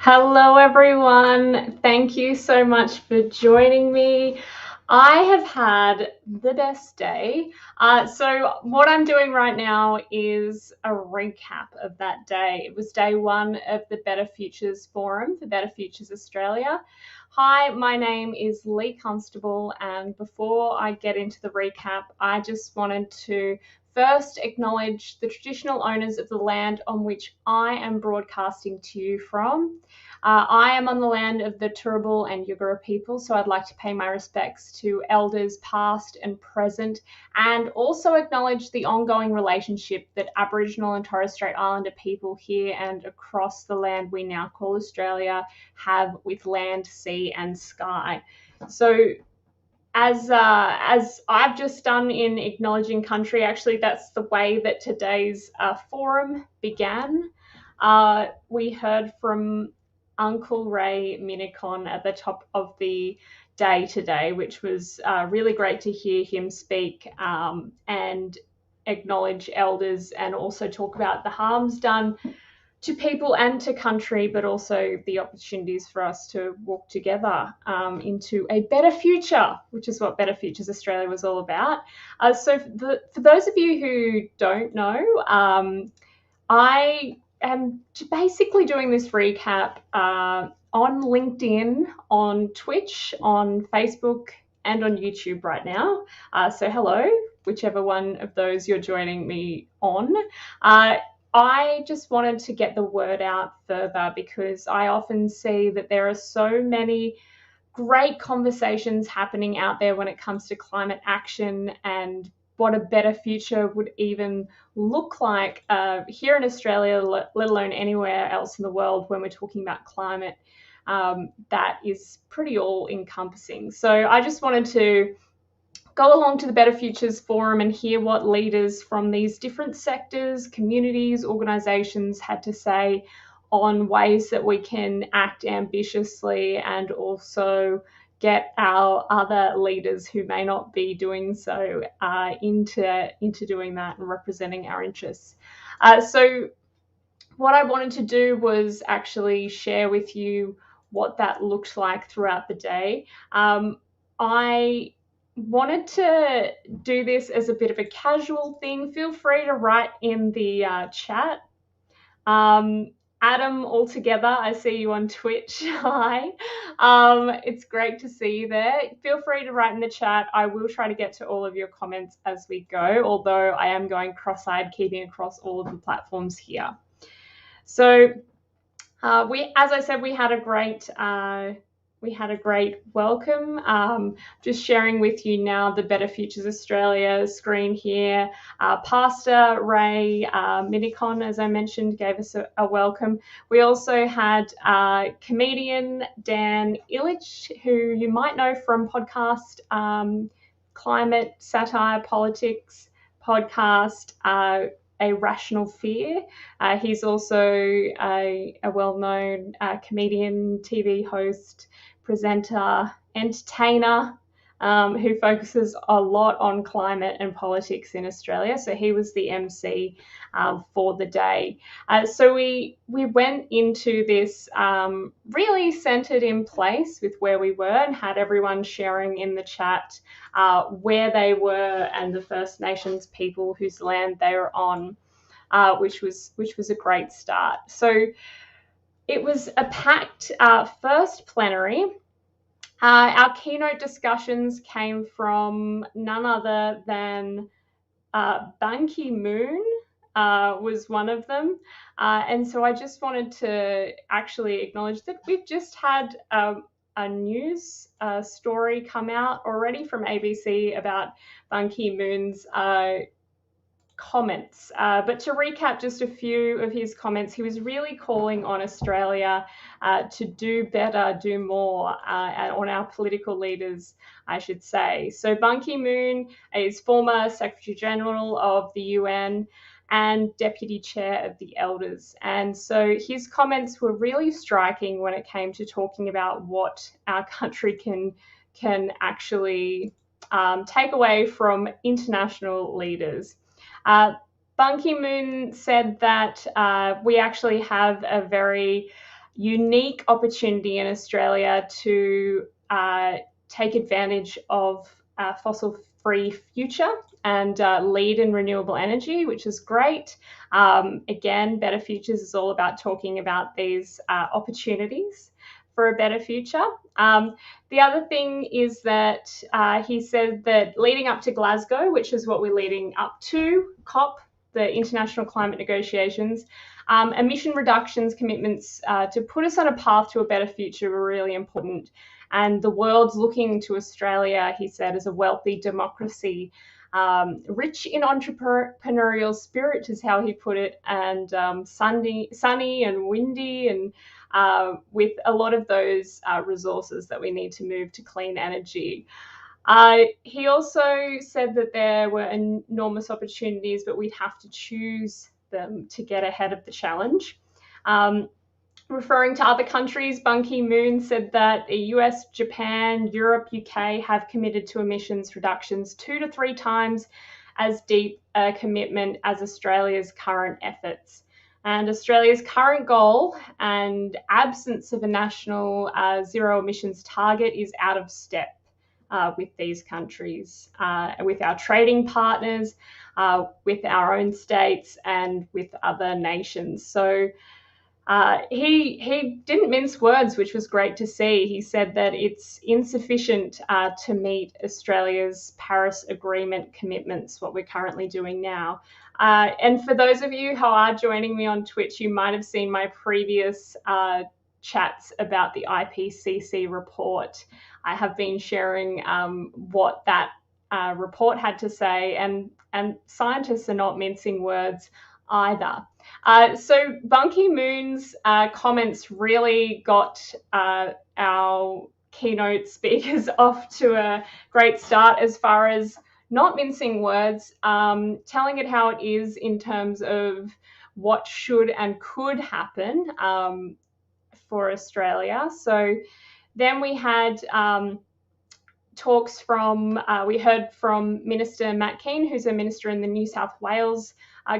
Hello, everyone. Thank you so much for joining me. I have had the best day. So, what I'm doing right now is a recap of that day. It was day one of the Better Futures Forum for Better Futures Australia. Hi, my name is Lee Constable, and before I get into the recap, I just wanted to first acknowledge the traditional owners of the land on which I am broadcasting to you from. I am on the land of the Turrbal and Yugara people, so I'd like to pay my respects to elders past and present, and also acknowledge the ongoing relationship that Aboriginal and Torres Strait Islander people here and across the land we now call Australia have with land, sea, and sky. So, as I've just done in acknowledging country, actually, that's the way that today's forum began. We heard from Uncle Ray Minicon at the top of the day today, which was really great to hear him speak and acknowledge elders and also talk about the harms done to people and to country, but also the opportunities for us to walk together into a better future, which is what Better Futures Australia was all about. So for those of you who don't know, I am basically doing this recap on LinkedIn, on Twitch, on Facebook, and on YouTube right now. So hello, whichever one of those you're joining me on. I just wanted to get the word out further because I often see that there are so many great conversations happening out there when it comes to climate action and what a better future would even look like here in Australia, let alone anywhere else in the world when we're talking about climate. That is pretty all encompassing. So I just wanted to go along to the Better Futures Forum and hear what leaders from these different sectors, communities, organisations had to say on ways that we can act ambitiously and also get our other leaders who may not be doing so into doing that and representing our interests. So what I wanted to do was actually share with you what that looked like throughout the day. I wanted to do this as a bit of a casual thing. Feel free to write in the chat. Adam, altogether, I see you on Twitch. Hi. It's great to see you there. Feel free to write in the chat. I will try to get to all of your comments as we go, although I am going cross-eyed, keeping across all of the platforms here. So as I said, we had a great welcome. Just sharing with you now the Better Futures Australia screen here. Pastor Ray Minicon, as I mentioned, gave us a welcome. We also had comedian Dan Illich, who you might know from podcast Climate Satire Politics podcast, A Rational Fear. He's also a well-known comedian, TV host, presenter, entertainer, who focuses a lot on climate and politics in Australia. So he was the MC for the day. So we went into this really centred in place with where we were and had everyone sharing in the chat where they were and the First Nations people whose land they were on, which was a great start. So it was a packed first plenary. Our keynote discussions came from none other than Ban Ki-moon was one of them. And so I just wanted to actually acknowledge that we've just had a news story come out already from ABC about Ban Ki-moon's comments. But to recap just a few of his comments, he was really calling on Australia to do better, do more, on our political leaders, I should say. So Ban Ki-moon is former Secretary General of the UN and Deputy Chair of the Elders. And so his comments were really striking when it came to talking about what our country can actually take away from international leaders. Ban Ki-moon said that we actually have a very unique opportunity in Australia to take advantage of a fossil-free future and lead in renewable energy, which is great. Again, Better Futures is all about talking about these opportunities for a better future. The other thing is that he said that leading up to Glasgow, which is what we're leading up to, COP, the International Climate Negotiations, emission reductions commitments to put us on a path to a better future were really important. And the world's looking to Australia, he said, as a wealthy democracy, rich in entrepreneurial spirit, is how he put it, and sunny and windy, and with a lot of those resources that we need to move to clean energy. He also said that there were enormous opportunities, but we'd have to choose them to get ahead of the challenge. Referring to other countries, Ban Ki-moon said that the US, Japan, Europe, UK have committed to emissions reductions 2 to 3 times as deep a commitment as Australia's current efforts. And Australia's current goal and absence of a national zero emissions target is out of step with these countries, with our trading partners, with our own states, and with other nations. So he didn't mince words, which was great to see. He said that it's insufficient to meet Australia's Paris Agreement commitments, what we're currently doing now. And for those of you who are joining me on Twitch, you might have seen my previous chats about the IPCC report. I have been sharing what that report had to say, and scientists are not mincing words either. So Ban Ki-moon's comments really got our keynote speakers off to a great start as far as not mincing words, telling it how it is in terms of what should and could happen for Australia. So then we had talks from, we heard from Minister Matt Kean, who's a minister in the New South Wales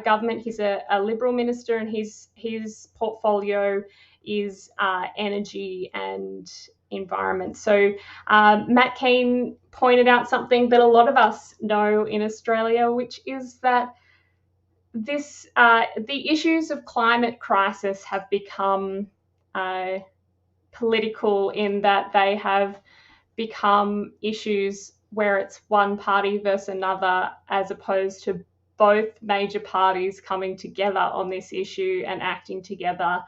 government. He's a Liberal minister, and his portfolio is energy and environment. So Matt Kean pointed out something that a lot of us know in Australia, which is that the issues of climate crisis have become political, in that they have become issues where it's one party versus another, as opposed to both major parties coming together on this issue and acting together.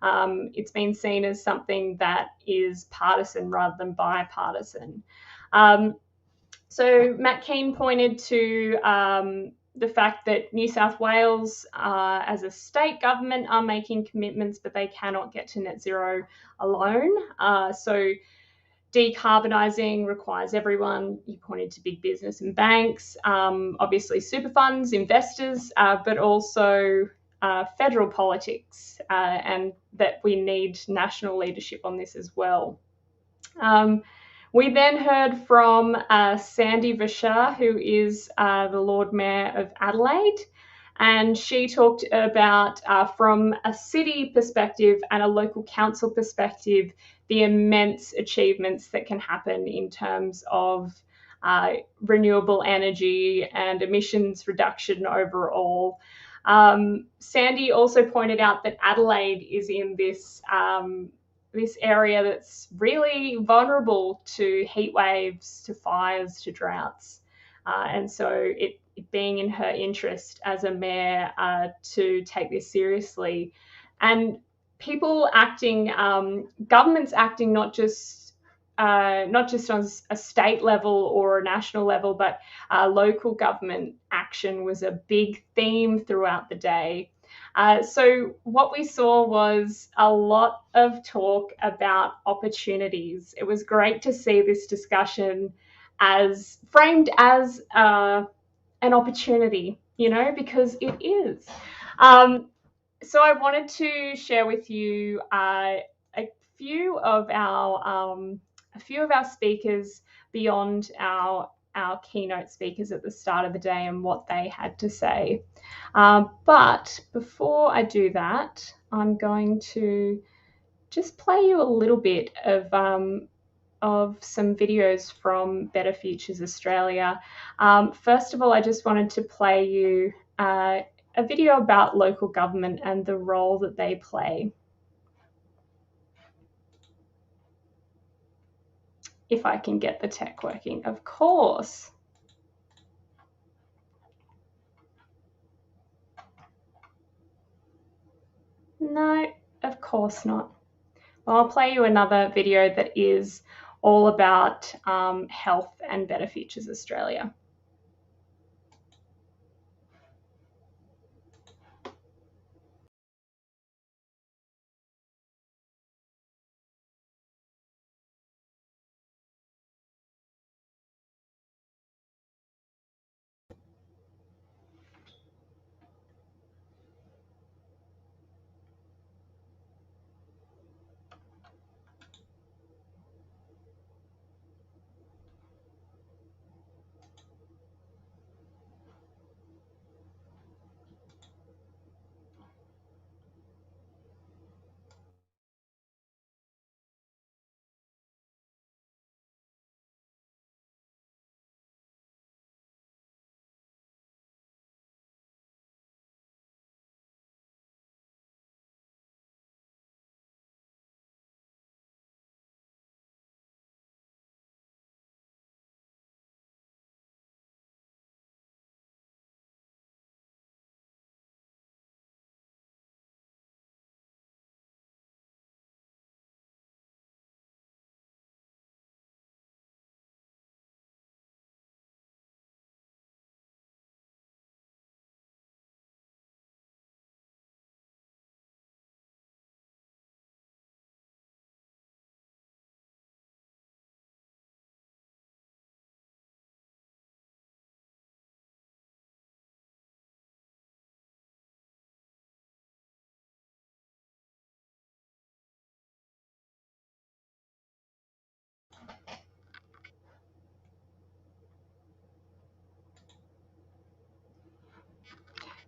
It's been seen as something that is partisan rather than bipartisan. So Matt Kean pointed to the fact that New South Wales, as a state government, are making commitments, but they cannot get to net zero alone. So decarbonising requires everyone. You pointed to big business and banks, obviously super funds, investors, but also federal politics, and that we need national leadership on this as well. We then heard from Sandy Vashar, who is the Lord Mayor of Adelaide, and she talked about, from a city perspective and a local council perspective, the immense achievements that can happen in terms of renewable energy and emissions reduction overall. Sandy also pointed out that Adelaide is in this area that's really vulnerable to heat waves, to fires, to droughts. And so it being in her interest as a mayor to take this seriously. And people acting, governments acting not just on a state level or a national level, but local government action was a big theme throughout the day. So what we saw was a lot of talk about opportunities. It was great to see this discussion as framed as an opportunity, because it is. So I wanted to share with you a few of our speakers beyond our keynote speakers at the start of the day and what they had to say. But before I do that, I'm going to just play you a little bit of some videos from Better Futures Australia. First of all, I just wanted to play you a video about local government and the role that they play. If I can get the tech working, of course. No, of course not. Well, I'll play you another video that is all about health and Better Futures Australia.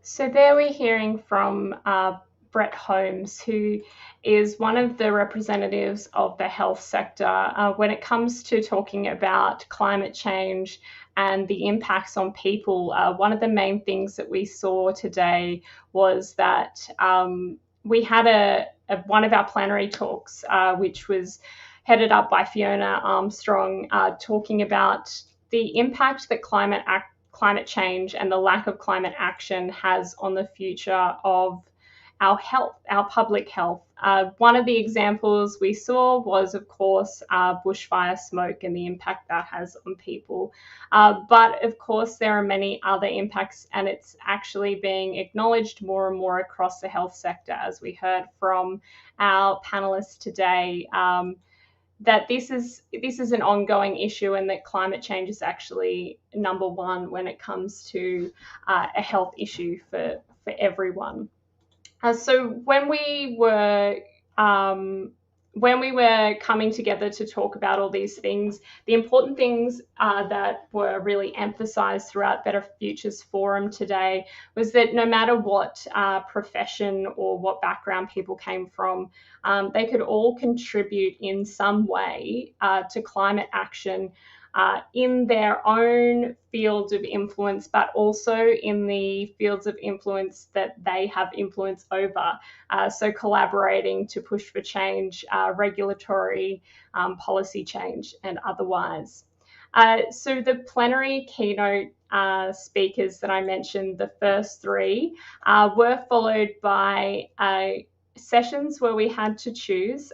So there we're hearing from Brett Holmes, who is one of the representatives of the health sector when it comes to talking about climate change and the impacts on people. One of the main things that we saw today was that we had one of our plenary talks, which was headed up by Fiona Armstrong, talking about the impact that climate change and the lack of climate action has on the future of our health, our public health. One of the examples we saw was, of course, bushfire smoke and the impact that has on people. But of course, there are many other impacts, and it's actually being acknowledged more and more across the health sector, as we heard from our panelists today. That this is an ongoing issue, and that climate change is actually number one when it comes to a health issue for everyone. So when we were coming together to talk about all these things, the important things that were really emphasized throughout Better Futures Forum today was that no matter what profession or what background people came from, they could all contribute in some way to climate action in their own fields of influence, but also in the fields of influence that they have influence over. So collaborating to push for change, regulatory, policy change, and otherwise. So the plenary keynote speakers that I mentioned, the first three, were followed by sessions where we had to choose.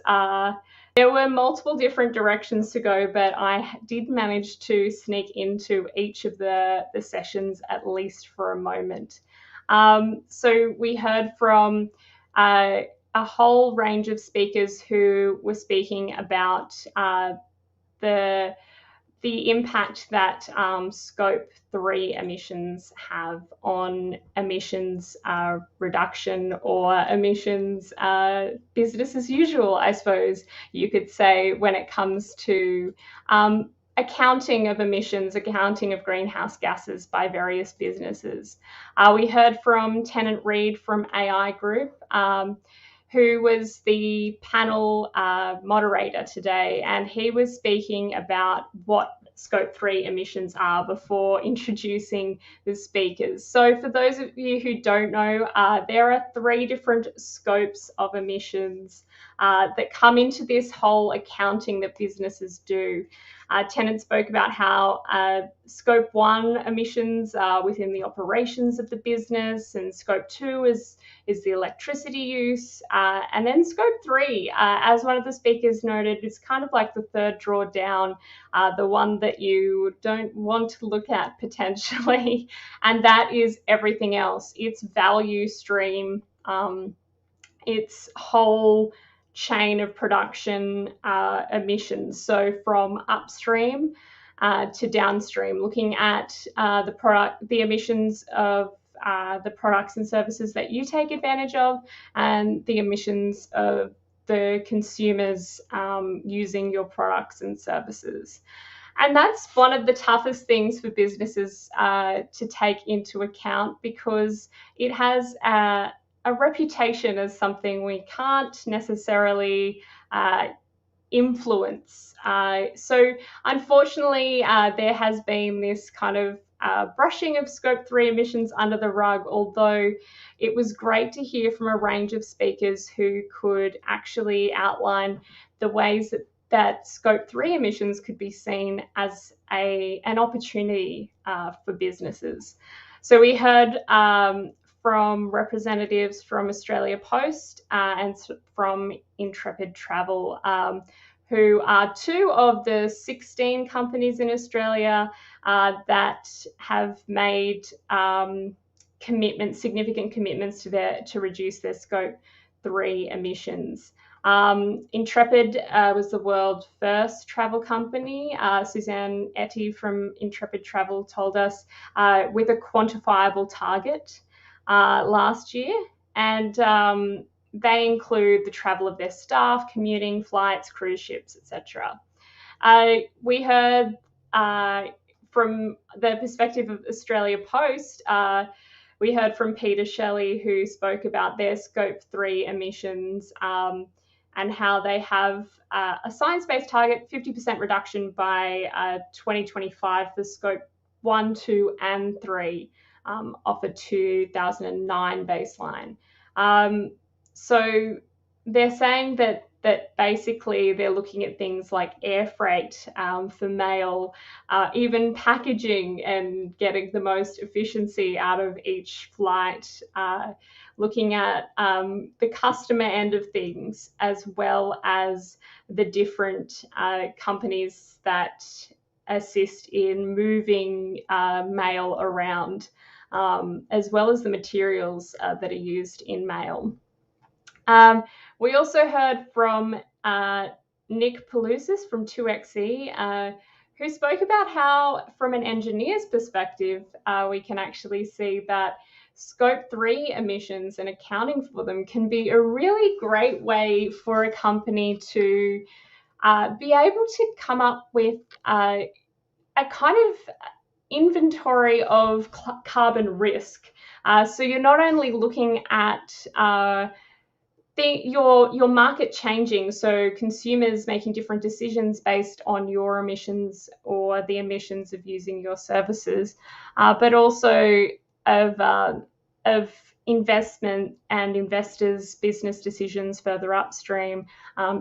There were multiple different directions to go, but I did manage to sneak into each of the sessions at least for a moment. So we heard from a whole range of speakers who were speaking about the impact that Scope 3 emissions have on emissions reduction, or emissions business as usual, I suppose you could say, when it comes to accounting of emissions, accounting of greenhouse gases by various businesses. We heard from Tennant Reid from AI Group, who was the panel moderator today, and he was speaking about what Scope 3 emissions are before introducing the speakers. So for those of you who don't know, there are 3 different scopes of emissions that come into this whole accounting that businesses do. Tennant spoke about how Scope 1 emissions are within the operations of the business, and Scope 2 is the electricity use. And then Scope 3, as one of the speakers noted, is kind of like the third drawdown, the one that you don't want to look at potentially, and that is everything else. It's value stream, its whole chain of production emissions. So from upstream to downstream, looking at the emissions of the products and services that you take advantage of, and the emissions of the consumers using your products and services. And that's one of the toughest things for businesses to take into account, because it has a reputation as something we can't necessarily influence. So unfortunately, there has been this kind of brushing of Scope 3 emissions under the rug, although it was great to hear from a range of speakers who could actually outline the ways that Scope 3 emissions could be seen as an opportunity for businesses. So we heard from representatives from Australia Post and from Intrepid Travel, who are 2 of the 16 companies in Australia that have made significant commitments to reduce their Scope 3 emissions. Intrepid was the world's first travel company. Suzanne Etty from Intrepid Travel told us with a quantifiable target last year, and they include the travel of their staff, commuting, flights, cruise ships, etc. We heard from the perspective of Australia Post, we heard from Peter Shelley, who spoke about their Scope 3 emissions and how they have a science-based target, 50% reduction by 2025 for Scope 1, 2, and 3 off a 2009 baseline. So they're saying that basically they're looking at things like air freight for mail, even packaging, and getting the most efficiency out of each flight, looking at the customer end of things, as well as the different companies that assist in moving mail around, as well as the materials that are used in mail. We also heard from Nick Pelousis from 2xe, who spoke about how, from an engineer's perspective, we can actually see that Scope 3 emissions and accounting for them can be a really great way for a company to be able to come up with a kind of inventory of carbon risk. So you're not only looking at your market changing, so consumers making different decisions based on your emissions or the emissions of using your services, but also of investment and investors' business decisions further upstream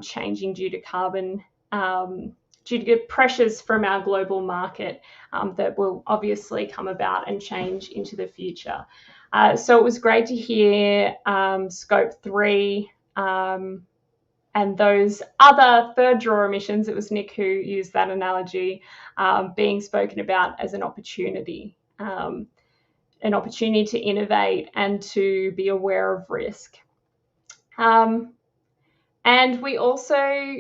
changing due to carbon, due to pressures from our global market that will obviously come about and change into the future. So it was great to hear Scope 3 and those other third draw emissions, it was Nick who used that analogy, being spoken about as an opportunity to innovate and to be aware of risk. And we also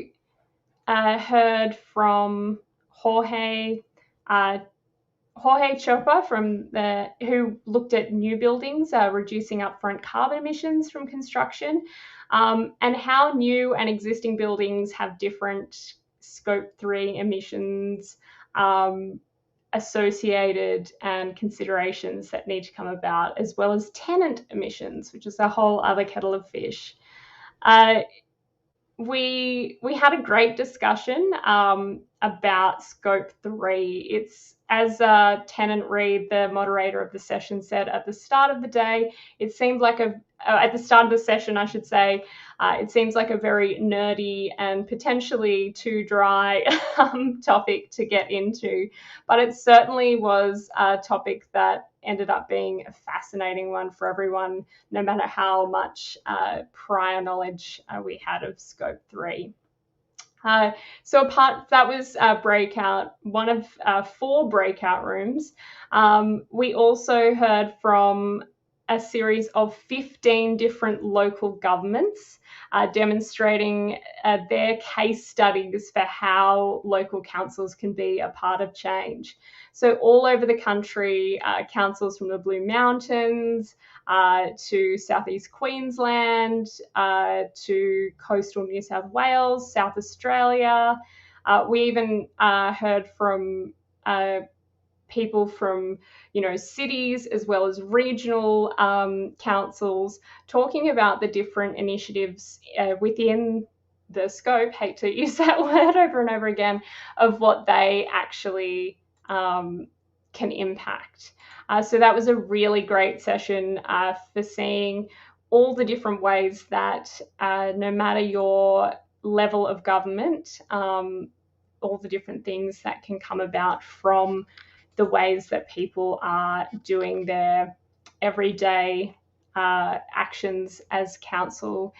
heard from Jorge Chopper who looked at new buildings, reducing upfront carbon emissions from construction, and how new and existing buildings have different Scope 3 emissions associated and considerations that need to come about, as well as tenant emissions, which is a whole other kettle of fish. Uh, we had a great discussion about Scope 3. It's, as Tennant Reed, the moderator of the session, said at the start of the day, it seemed like at the start of the session, I should say, it seems like a very nerdy and potentially too dry topic to get into, but it certainly was a topic that ended up being a fascinating one for everyone, no matter how much prior knowledge we had of Scope 3. So that was one of 4 breakout rooms. We also heard from a series of 15 different local governments demonstrating their case studies for how local councils can be a part of change. So all over the country, councils from the Blue Mountains to southeast Queensland, to coastal New South Wales, South Australia. We even heard from people from, cities as well as regional councils talking about the different initiatives within the scope, hate to use that word over and over again, of what they actually can impact. So that was a really great session for seeing all the different ways that no matter your level of government, all the different things that can come about from the ways that people are doing their everyday actions as councillors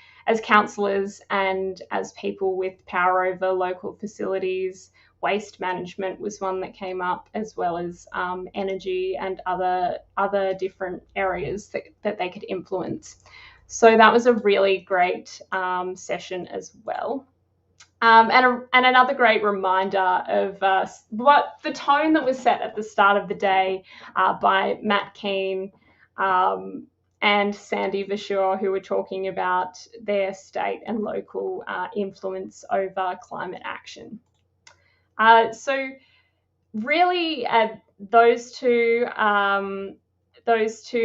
and as people with power over local facilities. Waste management was one that came up, as well as energy and other different areas that they could influence. So that was a really great session as well. And another great reminder of what the tone that was set at the start of the day by Matt Keane and Sandy Vashur, who were talking about their state and local influence over climate action. So really, those two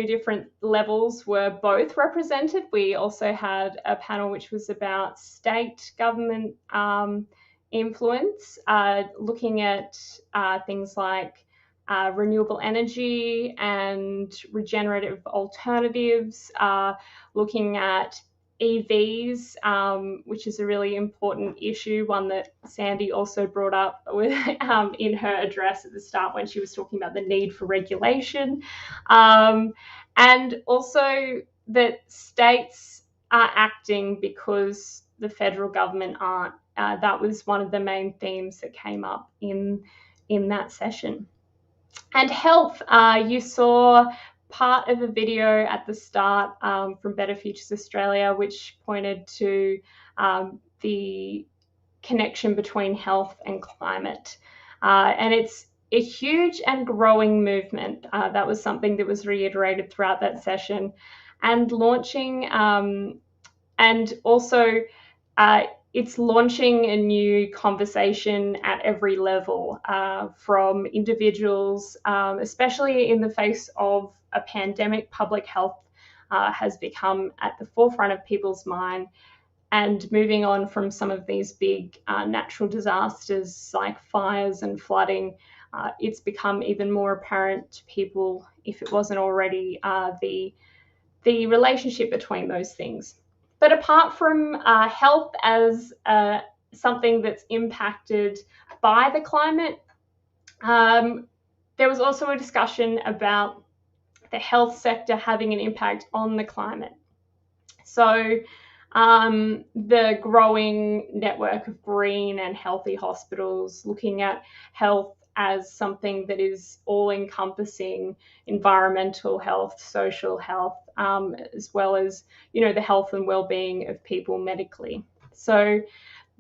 different levels were both represented. We also had a panel which was about state government influence, looking at things like renewable energy and regenerative alternatives, looking at EVs, which is a really important issue, one that Sandy also brought up in her address at the start when she was talking about the need for regulation, and also that states are acting because the federal government aren't. That was one of the main themes that came up in that session. And health, you saw part of a video at the start from Better Futures Australia, which pointed to the connection between health and climate. And it's a huge and growing movement. That was something that was reiterated throughout that session. And launching, and also it's launching a new conversation at every level, from individuals, especially in the face of a pandemic. Public health has become at the forefront of people's mind, and moving on from some of these big natural disasters like fires and flooding, it's become even more apparent to people, if it wasn't already, the relationship between those things. But apart from health as something that's impacted by the climate, there was also a discussion about the health sector having an impact on the climate. So the growing network of green and healthy hospitals, looking at health as something that is all-encompassing, environmental health, social health, as well as, the health and well-being of people medically. So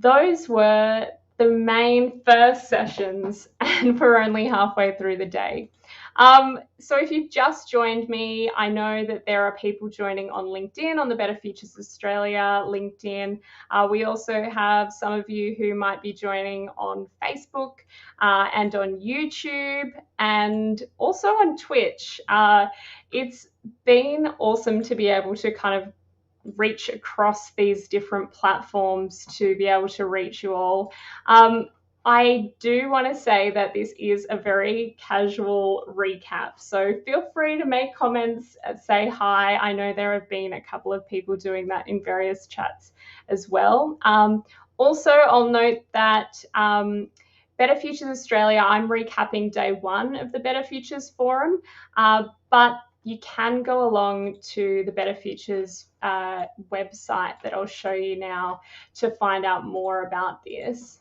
those were the main first sessions, and we're only halfway through the day. So if you've just joined me, I know that there are people joining on LinkedIn, on the Better Futures Australia LinkedIn. We also have some of you who might be joining on Facebook and on YouTube, and also on Twitch. It's been awesome to be able to kind of reach across these different platforms to be able to reach you all. I do want to say that this is a very casual recap, so feel free to make comments, say hi. I know there have been a couple of people doing that in various chats as well. Also, I'll note that Better Futures Australia, I'm recapping day one of the Better Futures Forum, but you can go along to the Better Futures website that I'll show you now to find out more about this.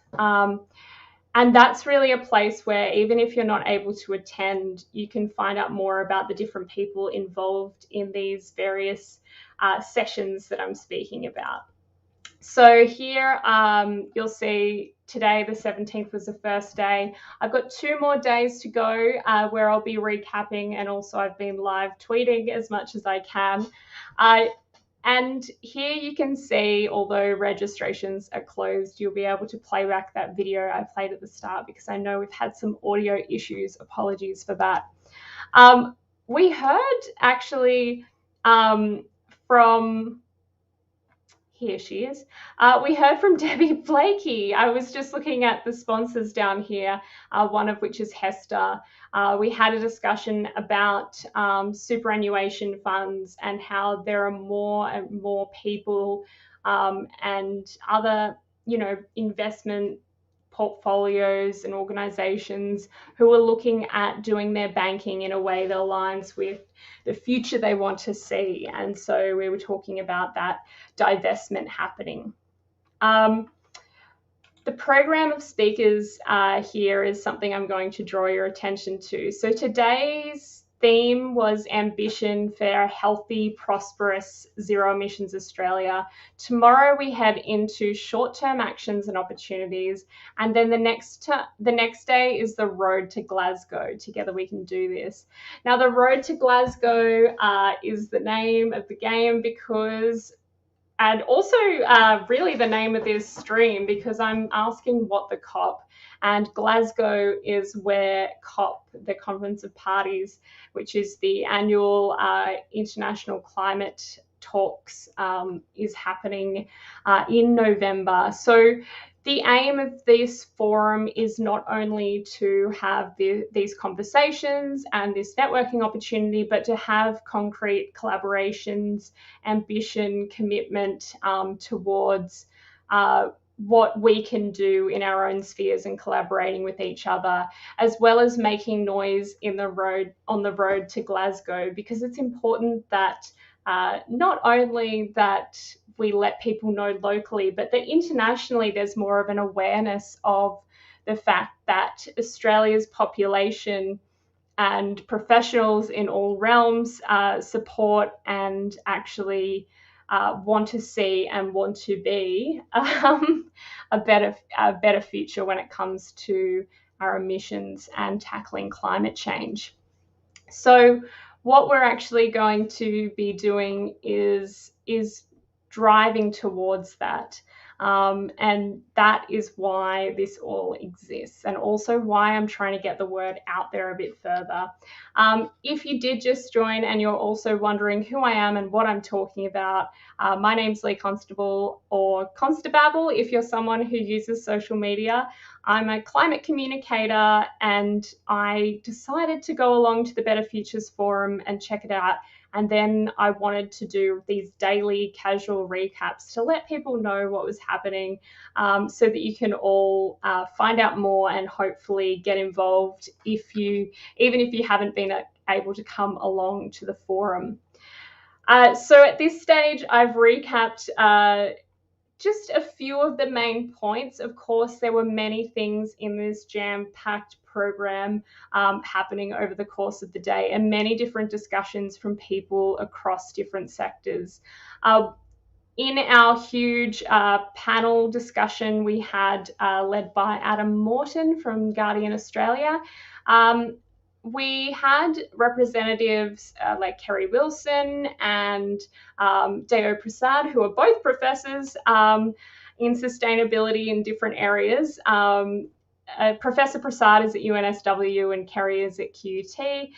And that's really a place where even if you're not able to attend, you can find out more about the different people involved in these various sessions that I'm speaking about. So here you'll see today, the 17th, was the first day. I've got 2 more days to go where I'll be recapping, and also I've been live tweeting as much as I can. And here you can see, although registrations are closed, you'll be able to play back that video I played at the start, because I know we've had some audio issues. Apologies for that. We heard actually from... Here she is. We heard from Debbie Blakey. I was just looking at the sponsors down here, one of which is Hester. We had a discussion about superannuation funds and how there are more and more people and other, investment portfolios and organizations who are looking at doing their banking in a way that aligns with the future they want to see. And so we were talking about that divestment happening. The program of speakers here is something I'm going to draw your attention to. So today's theme was ambition for a healthy, prosperous, zero emissions Australia. Tomorrow we head into short-term actions and opportunities, and then the next day is the road to Glasgow. Together we can do this. Now, the road to Glasgow is the name of the game because, and also really the name of this stream, because I'm asking what the COP, and Glasgow is where COP, the Conference of Parties, which is the annual international climate talks, is happening in November. So the aim of this forum is not only to have these conversations and this networking opportunity, but to have concrete collaborations, ambition, commitment towards what we can do in our own spheres and collaborating with each other, as well as making noise on the road to Glasgow, because it's important that not only that we let people know locally, but that internationally there's more of an awareness of the fact that Australia's population and professionals in all realms support and actually want to see and want to be a better future when it comes to our emissions and tackling climate change. So what we're actually going to be doing is driving towards that. And that is why this all exists, and also why I'm trying to get the word out there a bit further. If you did just join and you're also wondering who I am and what I'm talking about, my name's Lee Constable, or Constababble if you're someone who uses social media. I'm a climate communicator, and I decided to go along to the Better Futures Forum and check it out. And then I wanted to do these daily casual recaps to let people know what was happening, so that you can all find out more and hopefully get involved even if you haven't been able to come along to the forum. So at this stage, I've recapped just a few of the main points. Of course, there were many things in this jam-packed program happening over the course of the day, and many different discussions from people across different sectors. In our huge panel discussion we had led by Adam Morton from Guardian Australia, we had representatives like Kerry Wilson and Deo Prasad, who are both professors in sustainability in different areas, Professor Prasad is at UNSW and Kerry is at QUT.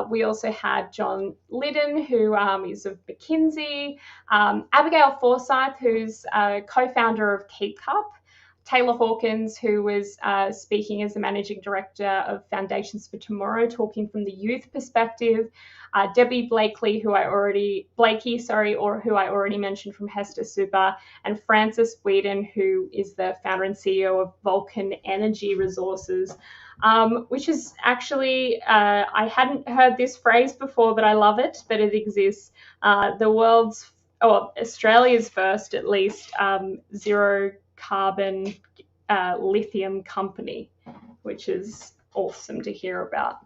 We also had John Liddon, who is of McKinsey, Abigail Forsyth, who's co-founder of Keep Cup, Taylor Hawkins, who was speaking as the managing director of Foundations for Tomorrow, talking from the youth perspective. Debbie Blakey, who I already mentioned from Hester Super, and Francis Whedon, who is the founder and CEO of Vulcan Energy Resources, which is actually, I hadn't heard this phrase before, but I love it, but it exists. Australia's first, at least, zero carbon lithium company, which is awesome to hear about.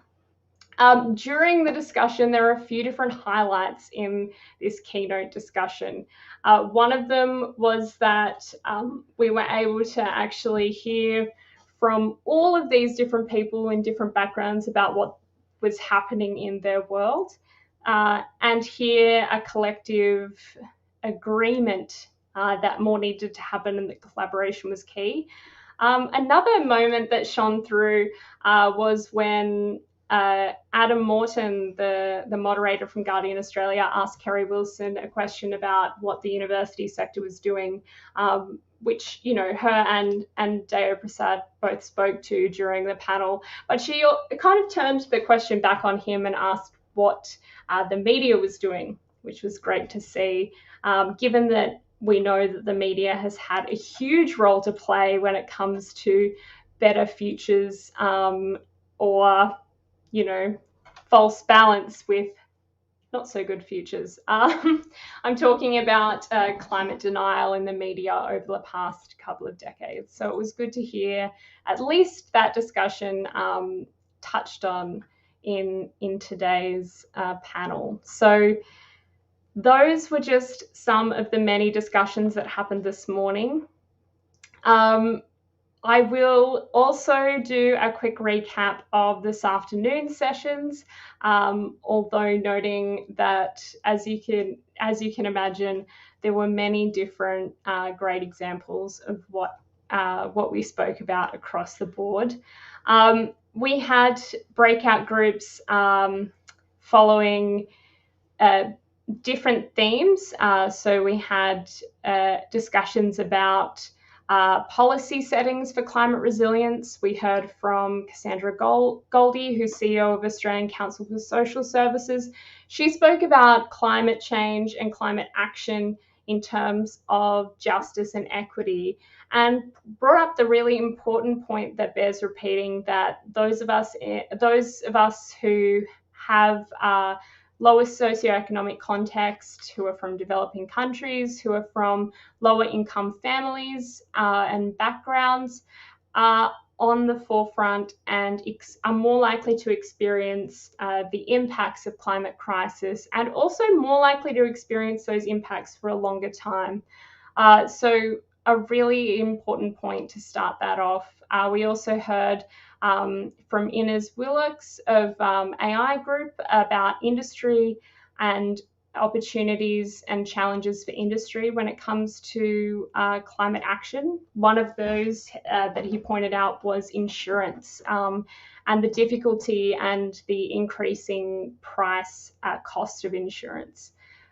During the discussion, there are a few different highlights in this keynote discussion. One of them was that we were able to actually hear from all of these different people in different backgrounds about what was happening in their world, and hear a collective agreement that more needed to happen and that collaboration was key. Another moment that shone through was when Adam Morton, the moderator from Guardian Australia, asked Kerry Wilson a question about what the university sector was doing, which, you know, her and Deo Prasad both spoke to during the panel. But she kind of turned the question back on him and asked what the media was doing, which was great to see, given that we know that the media has had a huge role to play when it comes to better futures, or, you know, false balance with not so good futures. I'm talking about climate denial in the media over the past couple of decades. So it was good to hear at least that discussion touched on in today's panel. So those were just some of the many discussions that happened this morning. I will also do a quick recap of this afternoon's sessions, although noting that, as you can imagine, there were many different great examples of what we spoke about across the board. We had breakout groups following different themes. So we had discussions about policy settings for climate resilience. We heard from Cassandra Goldie, who's CEO of Australian Council for Social Services. She spoke about climate change and climate action in terms of justice and equity, and brought up the really important point that bears repeating, that those of us who have lowest socioeconomic context, who are from developing countries, who are from lower income families and backgrounds, are on the forefront and are more likely to experience the impacts of climate crisis, and also more likely to experience those impacts for a longer time. So a really important point to start that off. We also heard from Inez Willocks of AI Group about industry and opportunities and challenges for industry when it comes to climate action. One of those that he pointed out was insurance, and the difficulty and the increasing price cost of insurance.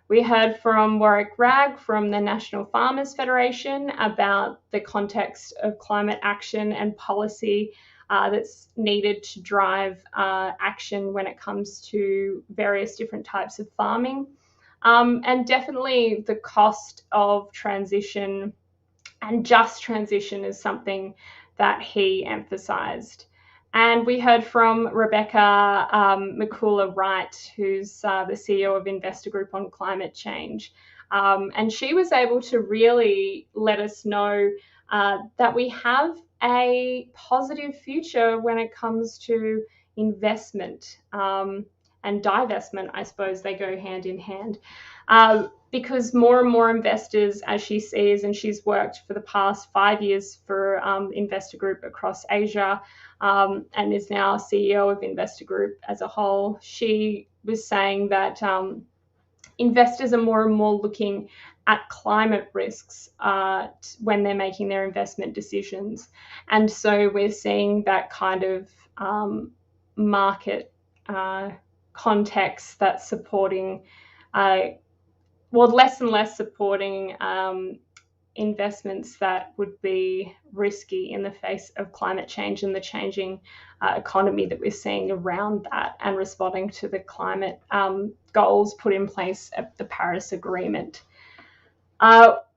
We heard from Warwick Ragg from the National Farmers Federation about the context of climate action and policy that's needed to drive action when it comes to various different types of farming. And definitely the cost of transition and just transition is something that he emphasised. And we heard from Rebecca McCullough-Wright, who's the CEO of Investor Group on climate change. And she was able to really let us know that we have a positive future when it comes to investment and divestment. I suppose they go hand in hand, because more and more investors, as she sees, and she's worked for the past 5 years for Investor Group across Asia, and is now CEO of Investor Group as a whole. She was saying that investors are more and more looking at climate risks when they're making their investment decisions. And so we're seeing that kind of market context that's supporting, less and less supporting investments that would be risky in the face of climate change and the changing economy that we're seeing around that, and responding to the climate goals put in place at the Paris Agreement.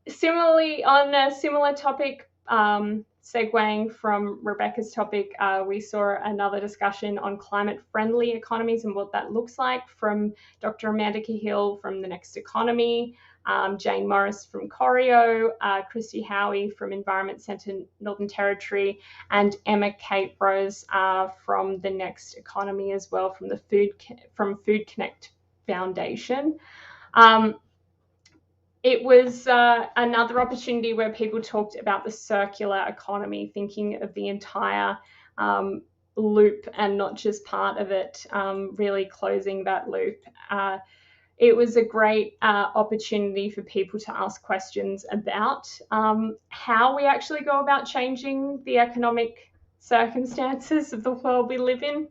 Similarly, on a similar topic, segueing from Rebecca's topic, we saw another discussion on climate-friendly economies and what that looks like from Dr. Amanda Cahill from The Next Economy, Jane Morris from Corio, Christy Howie from Environment Centre Northern Territory, and Emma Kate Rose from The Next Economy as well, from the Food Connect Foundation. It was another opportunity where people talked about the circular economy, thinking of the entire loop and not just part of it, really closing that loop. It was a great opportunity for people to ask questions about how we actually go about changing the economic circumstances of the world we live in.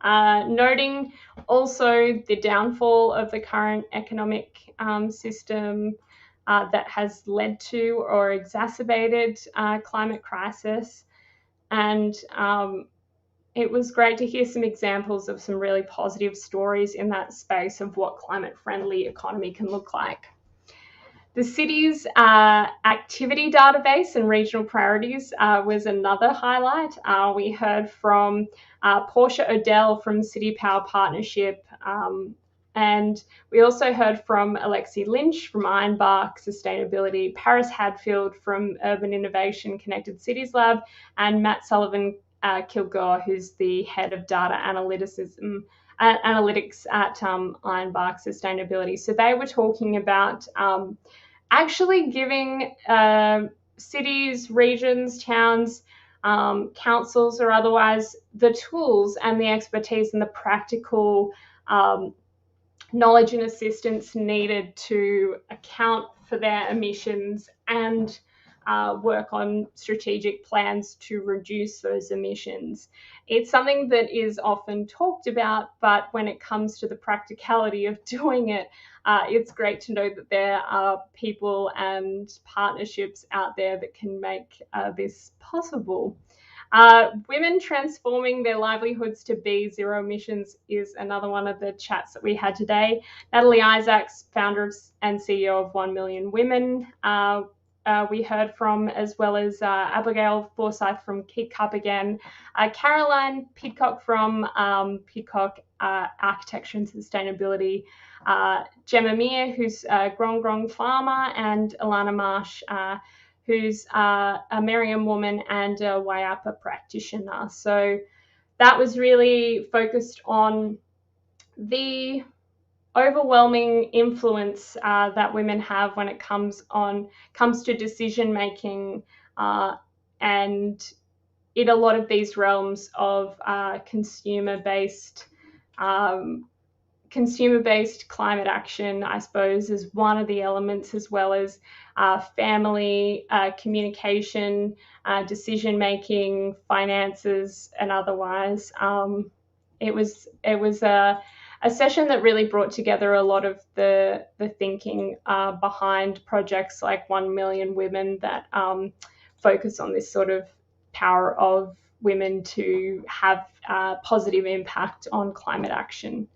Noting also the downfall of the current economic system that has led to or exacerbated climate crisis. And it was great to hear some examples of some really positive stories in that space of what climate-friendly economy can look like. The city's activity database and regional priorities was another highlight. We heard from Portia Odell from City Power Partnership, and we also heard from Alexi Lynch from Ironbark Sustainability, Paris Hadfield from Urban Innovation Connected Cities Lab, and Matt Sullivan Kilgore, who's the head of data analytics at Ironbark Sustainability. So they were talking about actually giving cities, regions, towns, councils or otherwise the tools and the expertise and the practical knowledge and assistance needed to account for their emissions and work on strategic plans to reduce those emissions. It's something that is often talked about, but when it comes to the practicality of doing it, it's great to know that there are people and partnerships out there that can make this possible. Women transforming their livelihoods to be zero emissions is another one of the chats that we had today. Natalie Isaacs, founder and CEO of 1 Million Women, we heard from, as well as Abigail Forsyth from Keep Up Again, Caroline Pidcock from Pidcock Architecture and Sustainability, Gemma Meir, who's a Grong farmer, and Alana Marsh, who's a Meriam woman and a Waiapa practitioner. So that was really focused on the overwhelming influence that women have when it comes to decision making, and in a lot of these realms of consumer-based climate action, I suppose, is one of the elements, as well as family, communication, decision making, finances, and otherwise. It was a session that really brought together a lot of the thinking behind projects like 1 Million Women that focus on this sort of power of women to have positive impact on climate action.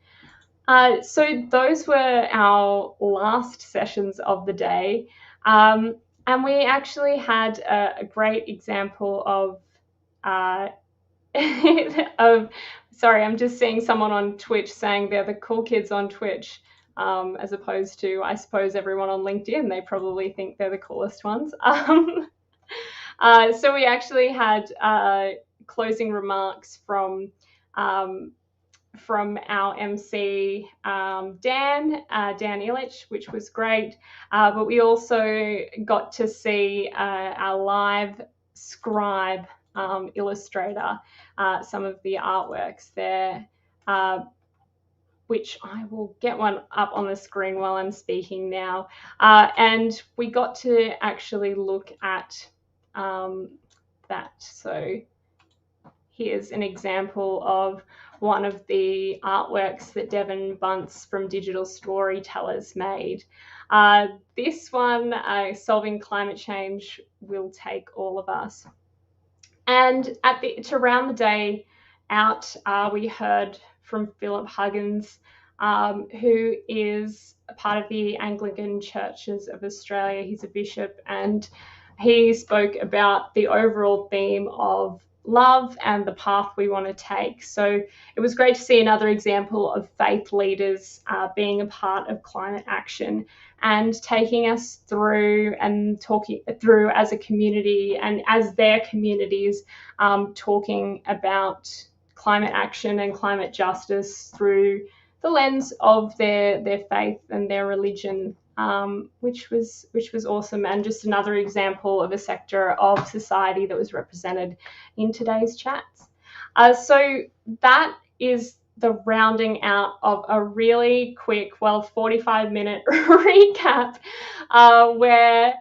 So those were our last sessions of the day. And we actually had a great example of sorry, I'm just seeing someone on Twitch saying they're the cool kids on Twitch, as opposed to, I suppose, everyone on LinkedIn. They probably think they're the coolest ones. So we actually had closing remarks from our MC, Dan Illich, which was great. But we also got to see our live scribe illustrator, some of the artworks there, which I will get one up on the screen while I'm speaking now. And we got to actually look at that. So here's an example of one of the artworks that Devon Bunce from Digital Storytellers made. This one, Solving Climate Change Will Take All of Us. And to round the day out, we heard from Philip Huggins, who is a part of the Anglican Churches of Australia. He's a bishop, and he spoke about the overall theme of love and the path we want to take. So it was great to see another example of faith leaders being a part of climate action and taking us through and talking through as a community and as their communities, talking about climate action and climate justice through the lens of their faith and their religion, which was awesome, and just another example of a sector of society that was represented in today's chats. So that is the rounding out of a really quick, 45-minute recap, where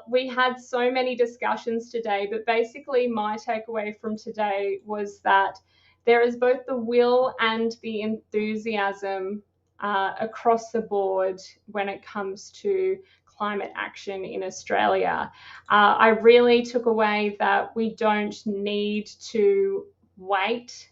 we had so many discussions today, but basically my takeaway from today was that there is both the will and the enthusiasm across the board when it comes to climate action in Australia. I really took away that we don't need to wait.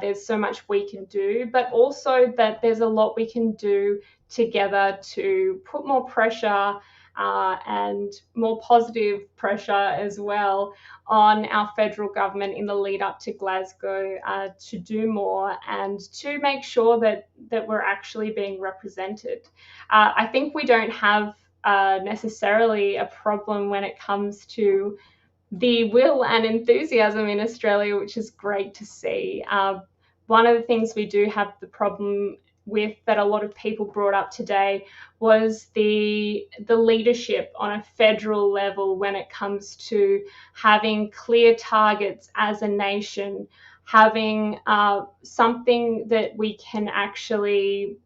There's so much we can do, but also that there's a lot we can do together to put more pressure and more positive pressure as well on our federal government in the lead up to Glasgow to do more and to make sure that we're actually being represented. I think we don't have necessarily a problem when it comes to the will and enthusiasm in Australia, which is great to see. One of the things we do have the problem with that a lot of people brought up today was the leadership on a federal level when it comes to having clear targets as a nation, having something that we can actually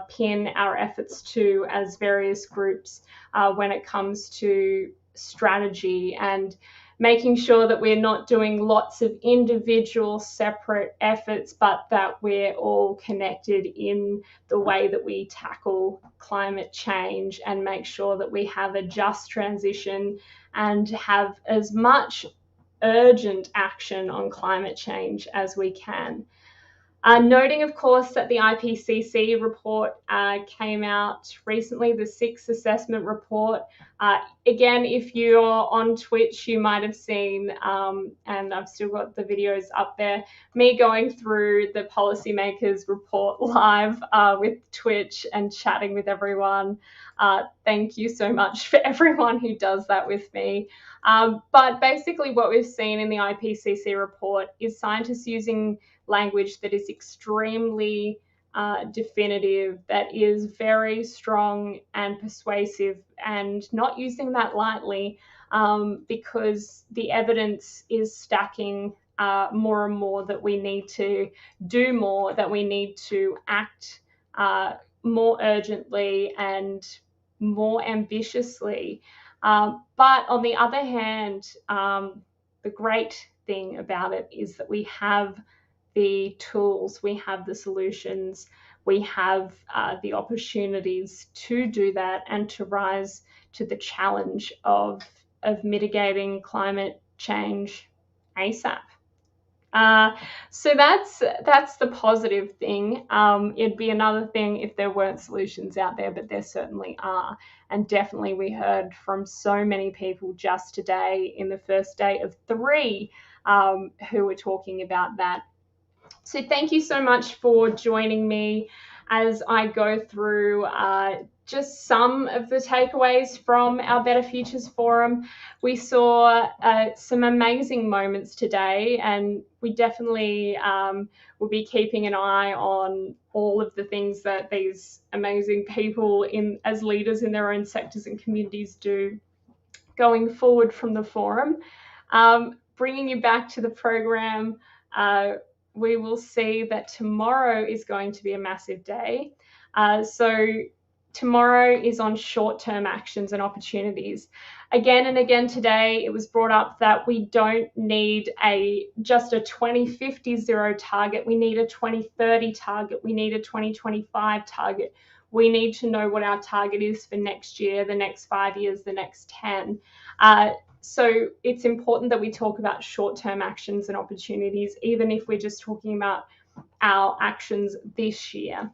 pin our efforts to as various groups when it comes to strategy, and making sure that we're not doing lots of individual separate efforts, but that we're all connected in the way that we tackle climate change and make sure that we have a just transition and have as much urgent action on climate change as we can. Noting, of course, that the IPCC report came out recently, the 6th assessment report. Again, if you're on Twitch, you might have seen, and I've still got the videos up there, me going through the policymakers report live with Twitch and chatting with everyone. Thank you so much for everyone who does that with me. But basically what we've seen in the IPCC report is scientists using language that is extremely definitive, that is very strong and persuasive, and not using that lightly, because the evidence is stacking more and more that we need to do more, that we need to act more urgently and more ambitiously. But on the other hand, the great thing about it is that we have the tools, we have the solutions, we have the opportunities to do that and to rise to the challenge of mitigating climate change ASAP. So that's the positive thing. It'd be another thing if there weren't solutions out there, but there certainly are. And definitely we heard from so many people just today in the first day of 3 who were talking about that. So thank you so much for joining me as I go through just some of the takeaways from our Better Futures Forum. We saw some amazing moments today, and we definitely will be keeping an eye on all of the things that these amazing people as leaders in their own sectors and communities do going forward from the forum. Bringing you back to the program, we will see that tomorrow is going to be a massive day. So tomorrow is on short-term actions and opportunities. Again and again today, it was brought up that we don't need just a 2050 zero target. We need a 2030 target. We need a 2025 target. We need to know what our target is for next year, the next 5 years, the next 10. So it's important that we talk about short-term actions and opportunities, even if we're just talking about our actions this year.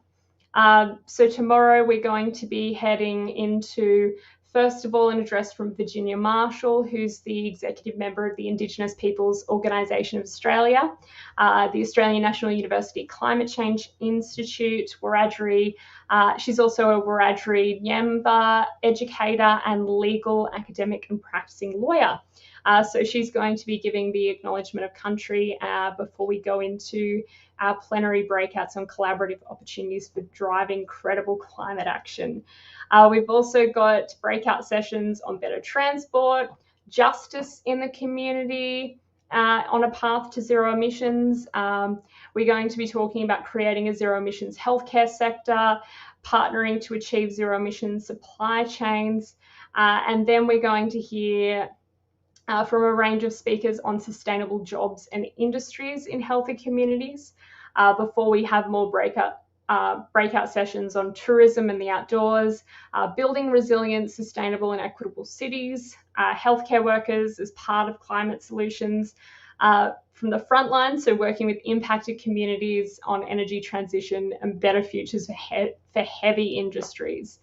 So tomorrow we're going to be heading into, first of all, an address from Virginia Marshall, who's the executive member of the Indigenous Peoples Organisation of Australia, the Australian National University Climate Change Institute, Wiradjuri. She's also a Wiradjuri Yamba, educator and legal academic and practicing lawyer. So she's going to be giving the acknowledgement of country before we go into our plenary breakouts on collaborative opportunities for driving credible climate action. We've also got breakout sessions on better transport, justice in the community, on a path to zero emissions. We're going to be talking about creating a zero emissions healthcare sector, partnering to achieve zero emissions supply chains, and then we're going to hear from a range of speakers on sustainable jobs and industries in healthy communities, before we have more breakout sessions on tourism and the outdoors, building resilient, sustainable and equitable cities, healthcare workers as part of climate solutions, from the front line, so working with impacted communities on energy transition and better futures for heavy industries.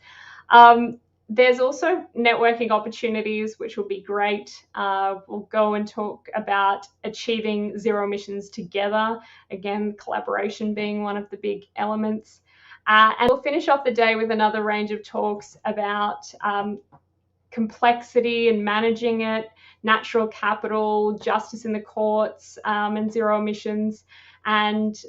There's also networking opportunities, which will be great. We'll go and talk about achieving zero emissions together. Again, collaboration being one of the big elements. And we'll finish off the day with another range of talks about complexity and managing it, natural capital, justice in the courts, and zero emissions. And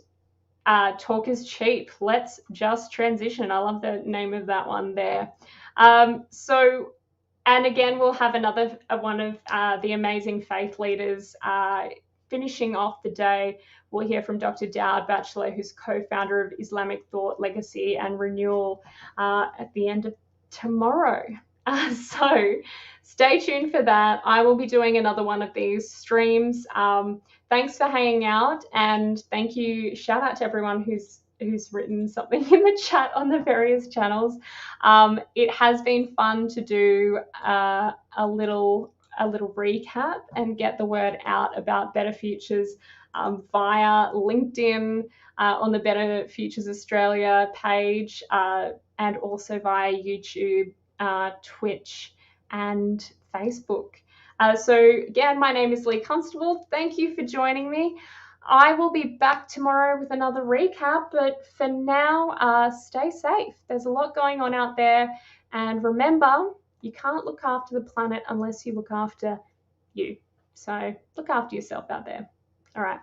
talk is cheap. Let's just transition. I love the name of that one there. And again, we'll have another one of the amazing faith leaders finishing off the day. We'll hear from Dr. Dowd Batchelor, who's co-founder of Islamic Thought, Legacy and Renewal, at the end of tomorrow. So stay tuned for that. I will be doing another one of these streams. Thanks for hanging out, and thank you. Shout out to everyone who's written something in the chat on the various channels. It has been fun to do a little recap and get the word out about Better Futures via LinkedIn, on the Better Futures Australia page, and also via YouTube, Twitch and Facebook. So again, my name is Lee Constable. Thank you for joining me. I will be back tomorrow with another recap, but for now, stay safe. There's a lot going on out there, and remember, you can't look after the planet unless you look after you. So look after yourself out there. All right.